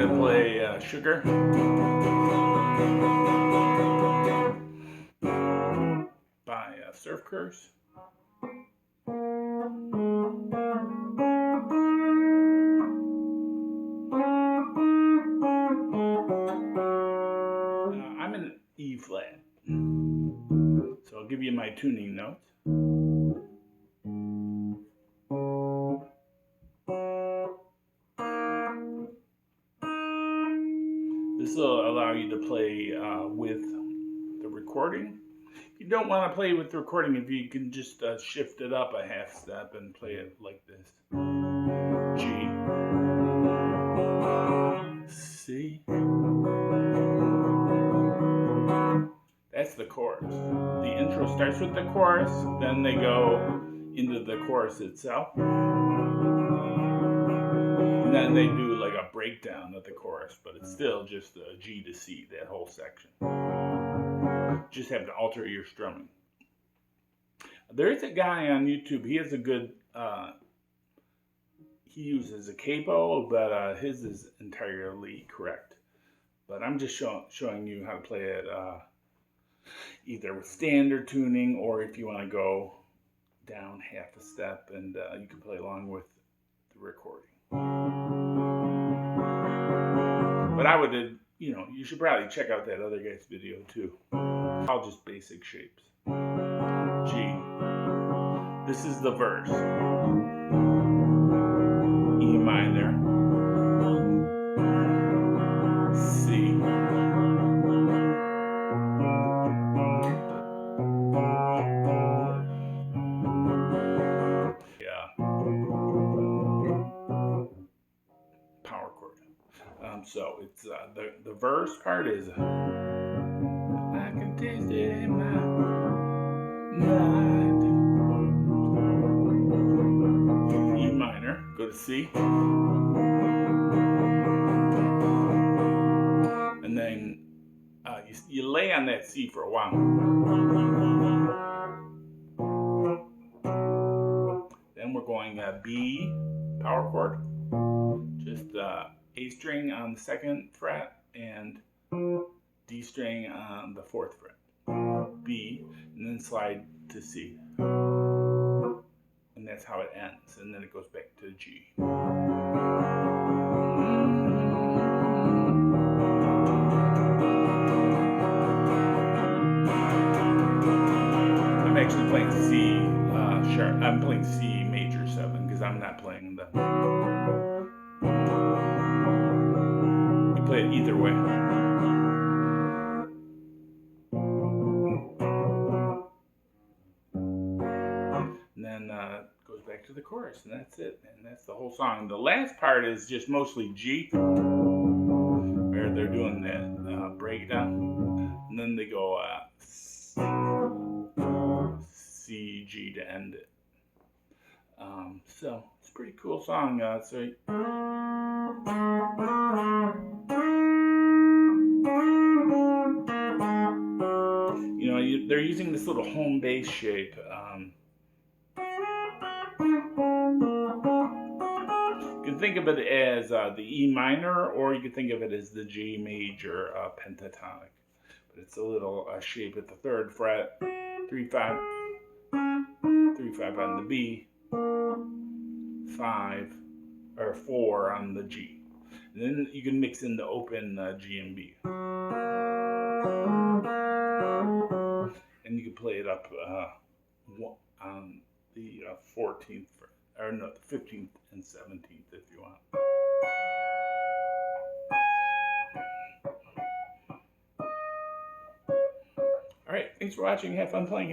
to play Sugar by Surf Curse. I'm in E flat, so I'll give you my tuning notes. This will allow you to play with the recording. If you don't want to play with the recording, if you can just shift it up a half step and play it like this. G, C. That's the chorus. The intro starts with the chorus, then they go into the chorus itself. And then they do like a breakdown of the chorus, but it's still just a G to C, that whole section. Just have to alter your strumming. There's a guy on YouTube, he has a good, he uses a capo, but his is entirely correct. But I'm just showing you how to play it either with standard tuning, or if you want to go down half a step and you can play along with the recording. But I would, you should probably check out that other guy's video too. All just basic shapes. G. This is the verse. E minor. C. Power chord. So it's the verse part is I can taste it in my mind. E minor, go to C, and then you lay on that C for a while. Then we're going B, power chord, just A string on the 2nd fret and D string on the 4th fret. B, and then slide to C. And that's how it ends. And then it goes back to G. I'm actually playing C sharp. I'm playing C major 7 because I'm not playing the. You play it either way. And then goes back to the chorus, and that's it. And that's the whole song. The last part is just mostly G, where they're doing that breakdown. And then they go C, G to end it. So it's a pretty cool song. They're using this little home bass shape. You can think of it as the E minor, or you can think of it as the G major pentatonic. But it's a little shape at the 3rd fret, 3-5, 3-5 on the B, 5 or 4 on the G. And then you can mix in the open G and B. And you can play it up on the 14th fret, or no, the 15th and 17th if you want. All right, thanks for watching. Have fun playing.